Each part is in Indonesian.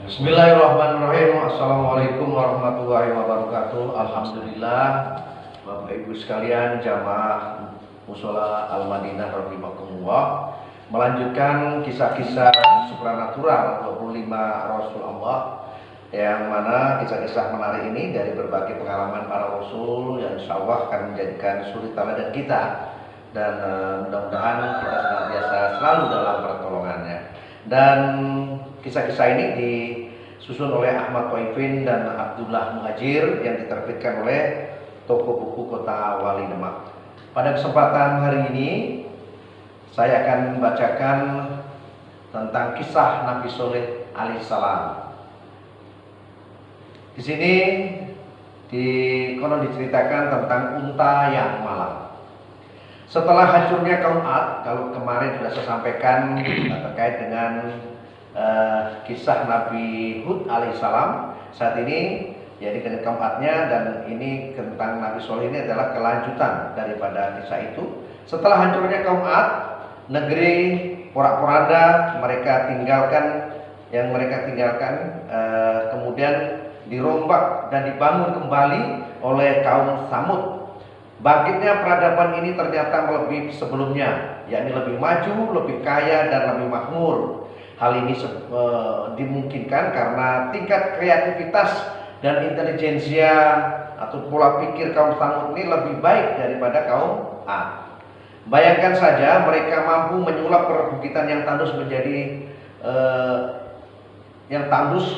Bismillahirrahmanirrahim. Assalamualaikum warahmatullahi wabarakatuh. Alhamdulillah, Bapak Ibu sekalian, jamaah Mushola Al-Madinah rahimakumullah, melanjutkan kisah-kisah supranatural 25 Rasul Allah, yang mana kisah-kisah menarik ini dari berbagai pengalaman para Rasul yang insya Allah akan menjadikan suri teladan kita, dan mudah-mudahan kita senantiasa selalu dalam pertolongannya. Dan kisah-kisah ini disusun oleh Ahmad Taifin dan Abdullah Muhajir yang diterbitkan oleh toko buku Kota Wali Demak. Pada kesempatan hari ini saya akan membacakan tentang kisah Nabi Soleh alaihissalam. Di sini konon diceritakan tentang unta yang malang. Setelah hancurnya kaum Ad, kalau kemarin sudah saya sampaikan terkait dengan kisah Nabi Hud alaihissalam, saat ini jadi dengan kaum Ad-nya, dan ini tentang Nabi Soleh ini adalah kelanjutan daripada kisah itu. Setelah hancurnya kaum Ad, negeri porak-poranda mereka tinggalkan, kemudian dirombak dan dibangun kembali oleh kaum Samud. Bangkitnya peradaban ini ternyata melebihi sebelumnya, yakni lebih maju, lebih kaya, dan lebih makmur. Hal ini dimungkinkan karena tingkat kreativitas dan intelijensia atau pola pikir kaum Samud ini lebih baik daripada kaum Ad. Bayangkan saja mereka mampu menyulap perbukitan yang tandus menjadi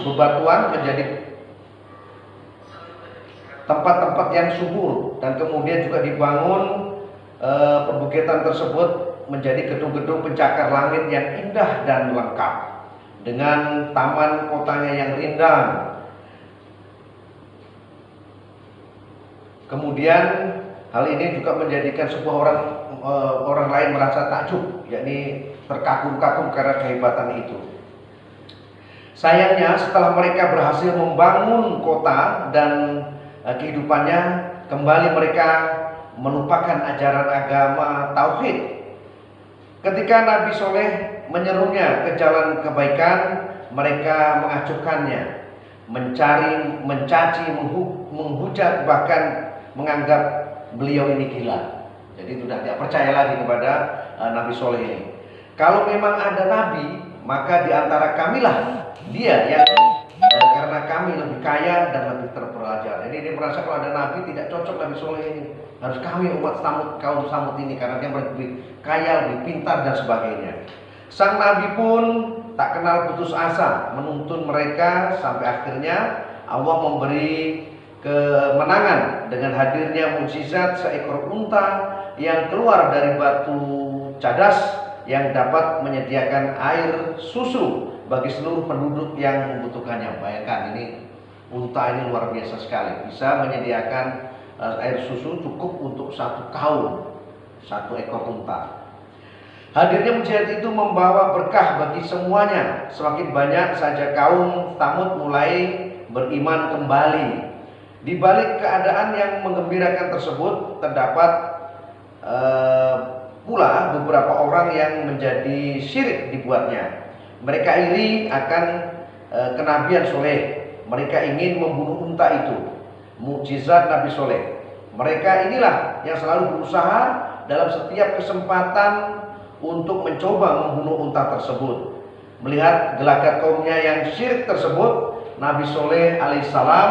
bebatuan menjadi tempat-tempat yang subur, dan kemudian juga dibangun perbukitan tersebut menjadi gedung-gedung pencakar langit yang indah dan lengkap dengan taman kotanya yang rindang. Kemudian hal ini juga menjadikan sebuah orang lain merasa takjub, yakni terkagum-kagum karena kehebatan itu. Sayangnya setelah mereka berhasil membangun kota dan kehidupannya, kembali mereka melupakan ajaran agama tauhid. Ketika Nabi Soleh menyerunya ke jalan kebaikan, mereka mengacuhkannya, mencaci, menghujat, bahkan menganggap beliau ini gila. Jadi sudah tidak percaya lagi kepada Nabi Soleh ini. Kalau memang ada nabi, maka di antara kamilah dia yang karena kami lebih kaya dan lebih terpelajar. Jadi dia merasa kalau ada nabi tidak cocok Nabi Soleh ini. Harus kami umat Samud, kaum Samud ini, karena dia lebih kaya, lebih pintar dan sebagainya. Sang nabi pun tak kenal putus asa menuntun mereka, sampai akhirnya Allah memberi kemenangan dengan hadirnya mukjizat seekor unta yang keluar dari batu cadas yang dapat menyediakan air susu bagi seluruh penduduk yang membutuhkannya. Bayangkan, ini unta ini luar biasa sekali, bisa menyediakan air susu cukup untuk satu kaum, satu ekor unta. Hadirnya mujizat itu membawa berkah bagi semuanya. Semakin banyak saja kaum Samud mulai beriman kembali. Di balik keadaan yang menggembirakan tersebut, terdapat pula beberapa orang yang menjadi syirik dibuatnya. Mereka iri akan kenabian Soleh. Mereka ingin membunuh unta itu, mukjizat Nabi Soleh. Mereka inilah yang selalu berusaha dalam setiap kesempatan untuk mencoba membunuh unta tersebut. Melihat gelagat kaumnya yang syirik tersebut, Nabi Soleh alaihissalam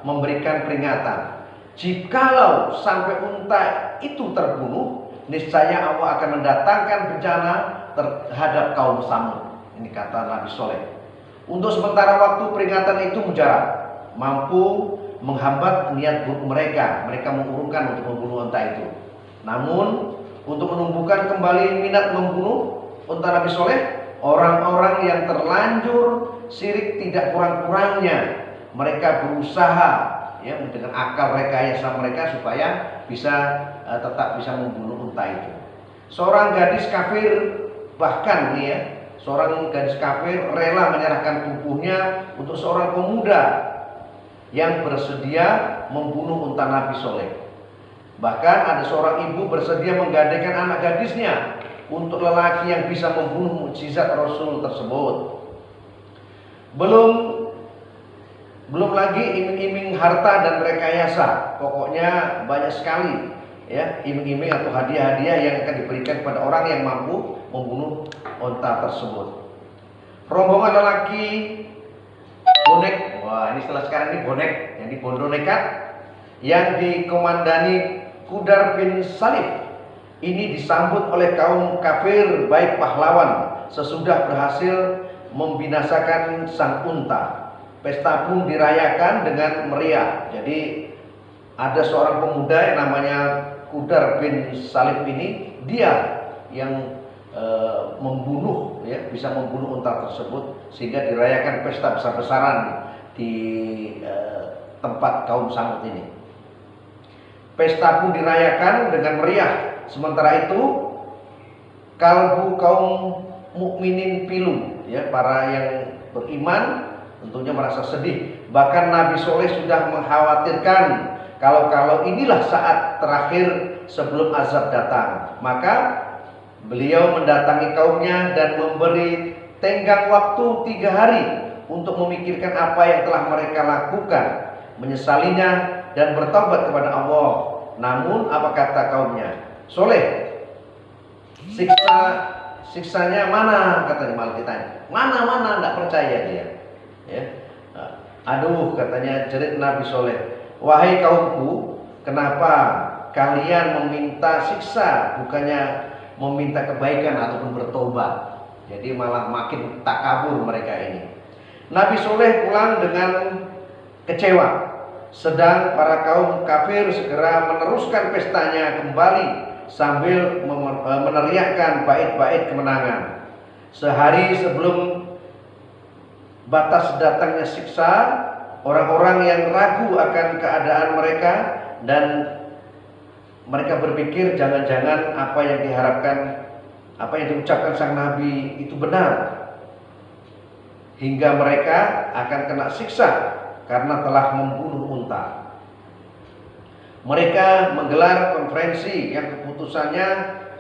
memberikan peringatan. Jikalau sampai unta itu terbunuh, niscaya Allah akan mendatangkan bencana terhadap kaum Samud. Ini kata Nabi Soleh. Untuk sementara waktu peringatan itu mujarab, mampu menghambat niat buruk mereka. Mereka mengurungkan untuk membunuh unta itu. Namun untuk menumbuhkan kembali minat membunuh unta Nabi Soleh, orang-orang yang terlanjur syirik tidak kurang-kurangnya mereka berusaha dengan akal rekayasa mereka supaya tetap bisa membunuh unta itu. Seorang gadis kafir, bahkan seorang gadis kafir rela menyerahkan tubuhnya untuk seorang pemuda yang bersedia membunuh unta Nabi Soleh. Bahkan ada seorang ibu bersedia menggadaikan anak gadisnya untuk lelaki yang bisa membunuh mukjizat Rasul tersebut. Belum Belum lagi iming-iming harta dan rekayasa. Pokoknya banyak sekali ya iming-iming atau hadiah-hadiah yang akan diberikan kepada orang yang mampu membunuh onta tersebut. Rombongan lelaki bonek, wah ini setelah sekarang ini bonek, yang bondo nekat, yang dikomandani Qudar bin Salif ini disambut oleh kaum kafir baik pahlawan sesudah berhasil membinasakan sang unta. Pesta pun dirayakan dengan meriah. Jadi ada seorang pemuda yang namanya Qudar bin Salif ini, dia yang membunuh, ya, bisa membunuh unta tersebut sehingga dirayakan pesta besar-besaran di tempat kaum Samud ini. Pesta pun dirayakan dengan meriah. Sementara itu kalbu kaum mukminin pilu, ya, para yang beriman tentunya merasa sedih. Bahkan Nabi Soleh sudah mengkhawatirkan kalau inilah saat terakhir sebelum azab datang. Maka beliau mendatangi kaumnya dan memberi tenggang waktu 3 hari untuk memikirkan apa yang telah mereka lakukan, menyesalinya dan bertobat kepada Allah. Namun apa kata kaumnya? Soleh, siksanya mana? Katanya, malah ditanya. Mana? Nggak percaya dia. Ya. Aduh, katanya jerit Nabi Soleh, wahai kaumku, kenapa kalian meminta siksa bukannya meminta kebaikan ataupun bertobat? Jadi malah makin takabur mereka ini. Nabi Soleh pulang dengan kecewa. Sedang para kaum kafir segera meneruskan pestanya kembali sambil meneriakkan bait-bait kemenangan. Sehari sebelum batas datangnya siksa, orang-orang yang ragu akan keadaan mereka dan mereka berpikir jangan-jangan apa yang diharapkan, apa yang diucapkan sang Nabi itu benar, hingga mereka akan kena siksa karena telah membunuh unta. Mereka menggelar konferensi yang keputusannya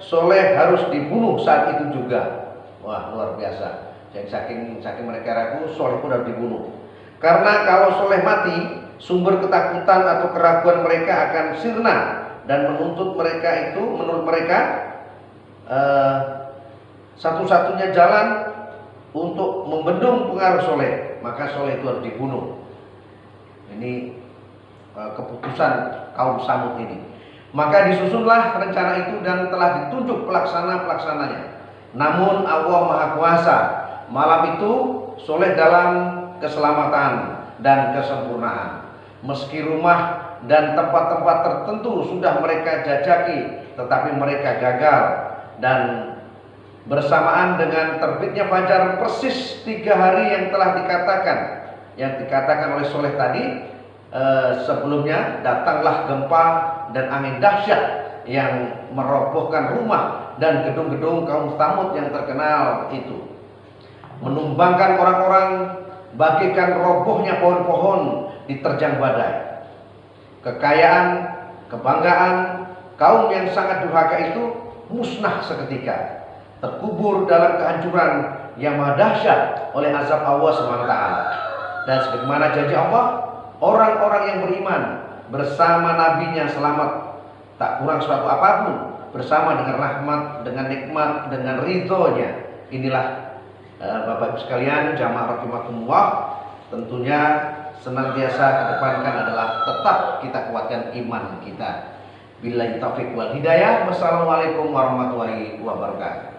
Soleh harus dibunuh saat itu juga. Wah, luar biasa. Saking mereka ragu, Soleh pun harus dibunuh. Karena kalau Soleh mati, sumber ketakutan atau keraguan mereka akan sirna dan menurut mereka satu-satunya jalan untuk membendung pengaruh Soleh, maka Soleh itu harus dibunuh. Ini keputusan kaum Samud ini. Maka disusunlah rencana itu dan telah ditunjuk pelaksananya. Namun Allah Maha Kuasa. Malam itu Soleh dalam keselamatan dan kesempurnaan. Meski rumah dan tempat-tempat tertentu sudah mereka jajaki, tetapi mereka gagal. Dan bersamaan dengan terbitnya fajar persis 3 hari yang telah dikatakan oleh Soleh tadi, sebelumnya datanglah gempa dan angin dahsyat yang merobohkan rumah dan gedung-gedung kaum Tsamud yang terkenal itu, menumbangkan orang-orang bagikan robohnya pohon-pohon diterjang badai. Kekayaan, kebanggaan kaum yang sangat durhaka itu musnah seketika, terkubur dalam kehancuran yang maha dahsyat oleh azab Allah SWT. Dan sebagaimana janji Allah, orang-orang yang beriman bersama nabinya selamat, tak kurang suatu apapun, bersama dengan rahmat, dengan nikmat, dengan ridhonya. Inilah Bapak Ibu sekalian, jamaah rahimakumullah, tentunya senantiasa kedepankan adalah tetap kita kuatkan iman kita. Billahi taufiq wal hidayah. Wassalamualaikum warahmatullahi wabarakatuh.